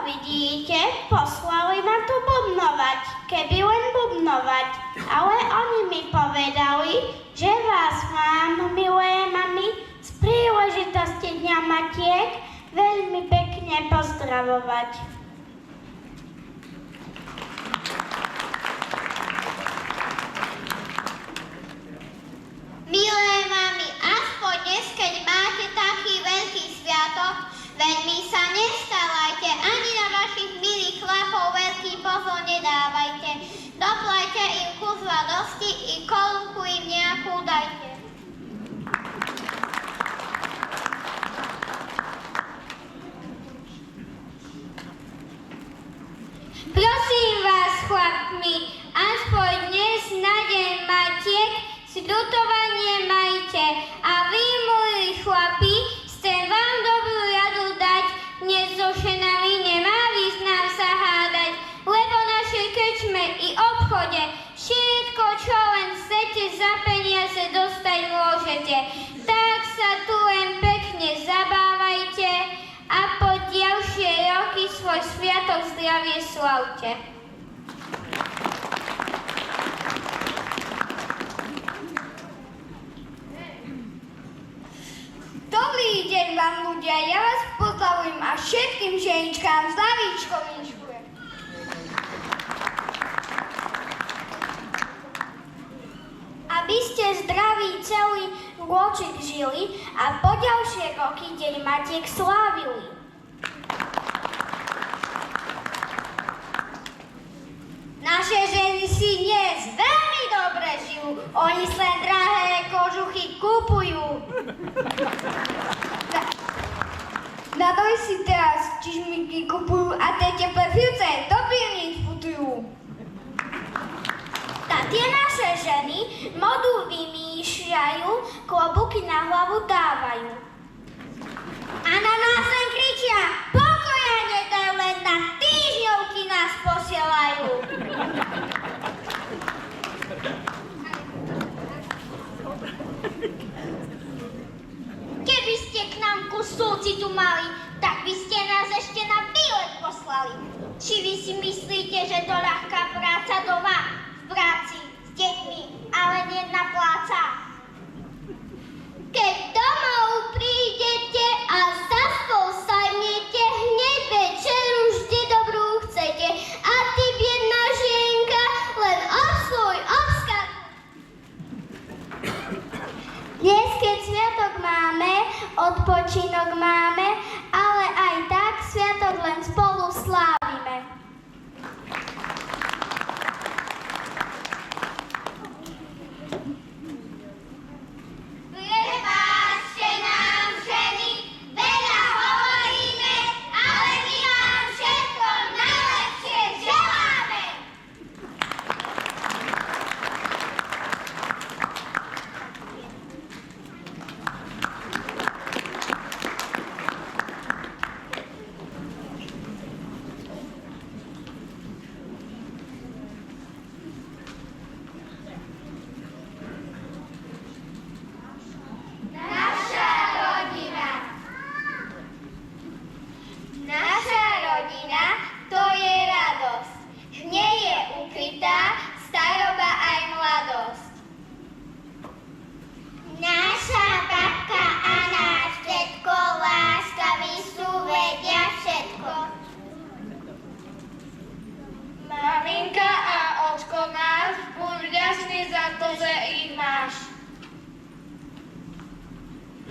Vidíte, poslali ma tu bubnovať, keby len bubnovať. Ale oni mi povedali, že vás mám, milé mami, z príležitosti Dňa Matiek veľmi pekne pozdravovať. Milé mami, aspoň dnes, keď máte taký veľký sviatok, veľmi sa nestávajte, ani na vašich milých chlapov veľký pozor nedávajte. Doplajte im kus radosti i korunku im nejakú za peniaze dostať môžete. Tak sa tu len pekne zabávajte a po ďalšie roky svoj sviatok zdravie slavte. Dobrý deň vám ľudia, ja vás pozdravujem a všetkým ženičkám zdravíčko vinškujem. Aby ste zdraví celý rôčik žili a po ďalšie roky Deň Matiek slávili. Naše ženy si dnes veľmi dobre žijú, oni sa drahé kožuchy kupujú. Na doj si teraz čižmiky kupujú a tie teplé filce do pivníc putujú. Tie naše ženy modu vymýšľajú, klobúky na hlavu dávajú. A na nás len kričia, pokoja nedajú, len na týždňovky nás posielajú. Keby ste k nám kus súcitu mali, tak by ste nás ešte na výlet poslali. Či vy si myslíte, že to ľahká práca doma? V práci s deťmi, ale nie na pláca. Keď domov prídete a za stôl sadnete, hneď večer už dobrú chcete. A ty, biedná žienka, len obsluj, obskak. Dnes, keď sviatok máme, odpočinok máme, ale aj tak sviatok len spolu slávime. Prepáčte nám, ženy, veľa hovoríme, ale my vám všetko najlepšie želáme. Naša rodina, to je radosť. V nej je ukrytá staroba aj mladosť. Naša babka a náš detko láskaví sú, vedia všetko. Maminka a ocko náš, buď vďačný za to, že ich máš.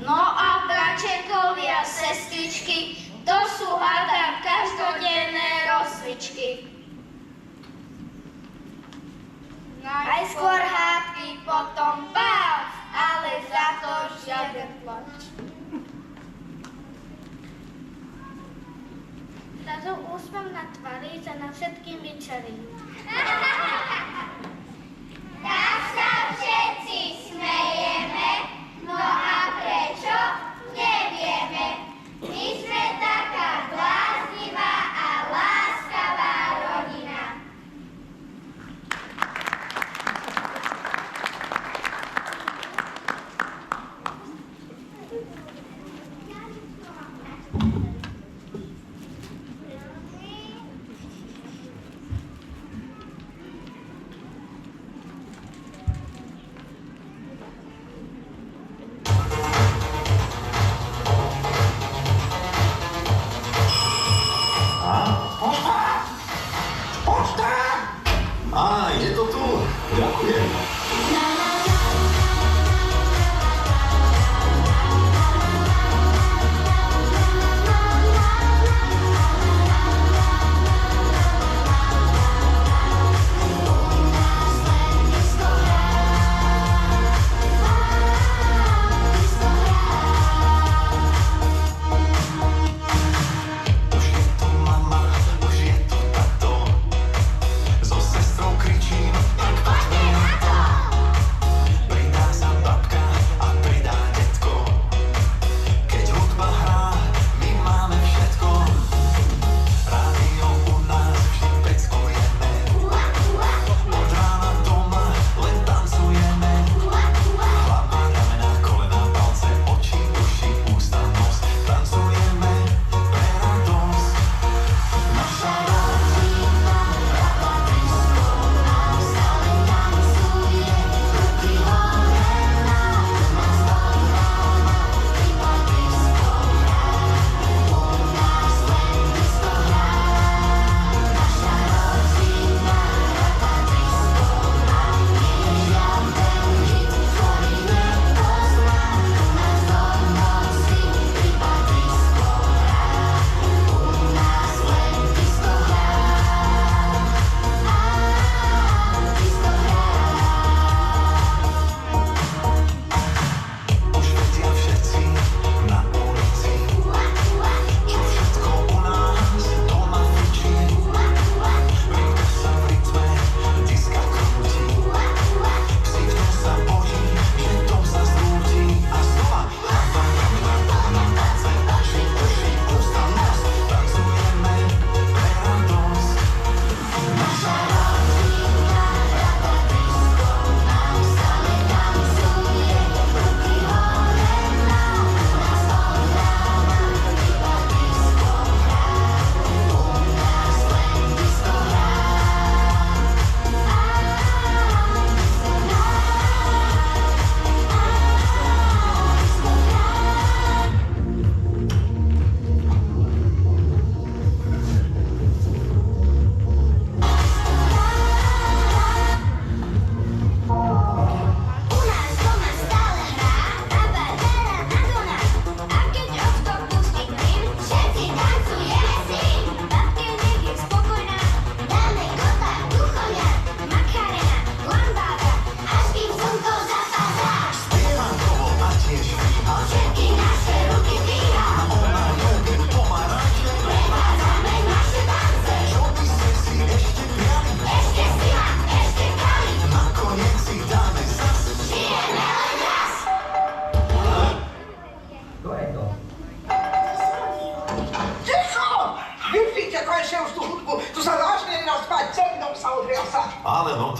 No a bračekovia, sestričky, to sú hádam každodenné rozcvičky. Najskôr hádky, potom pál, ale za to žiaden plač. Za to úsmev na tvári, za na všetkým večerí. Tak sa všetci smejeme, no a prečo? Nevieme. My sme taká bláznivá a láskavá rodina.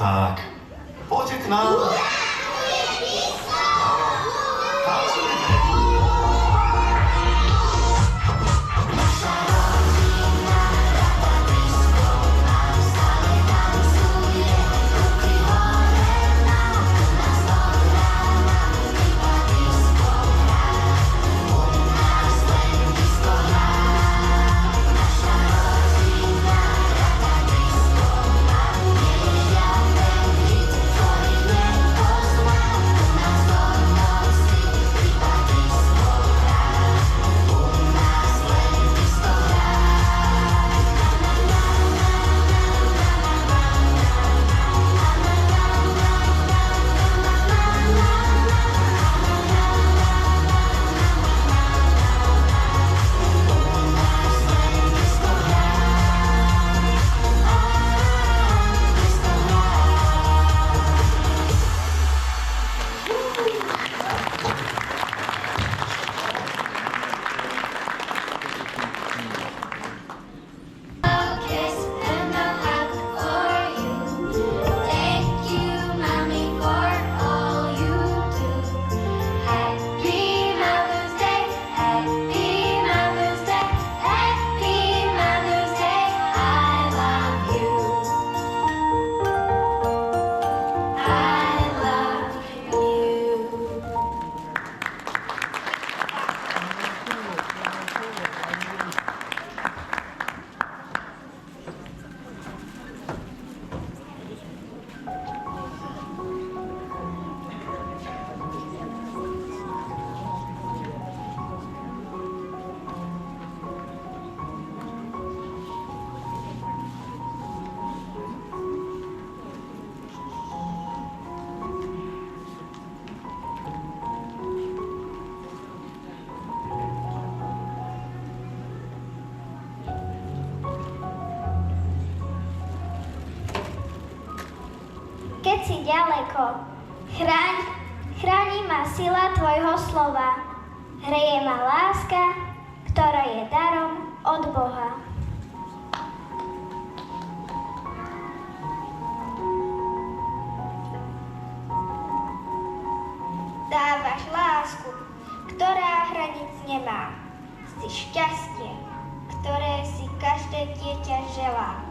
tak. Poďte k nám. Keď si ďaleko, chráni ma sila tvojho slova. Hreje ma láska, ktorá je darom od Boha. Dávaš lásku, ktorá hraníc nemá. Si šťastie, ktoré si každé dieťa želá.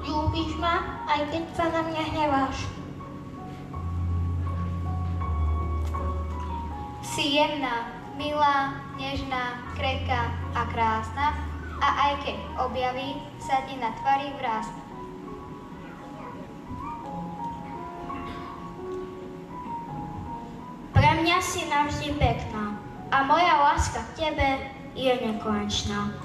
Ľúbiš ma, aj keď sa na mňa hneváš. Si jemná, milá, nežná, krehká a krásna, a aj keď objaví sa ti na tvári vrásť. Pre mňa si navždy pekná a moja láska k tebe je nekonečná.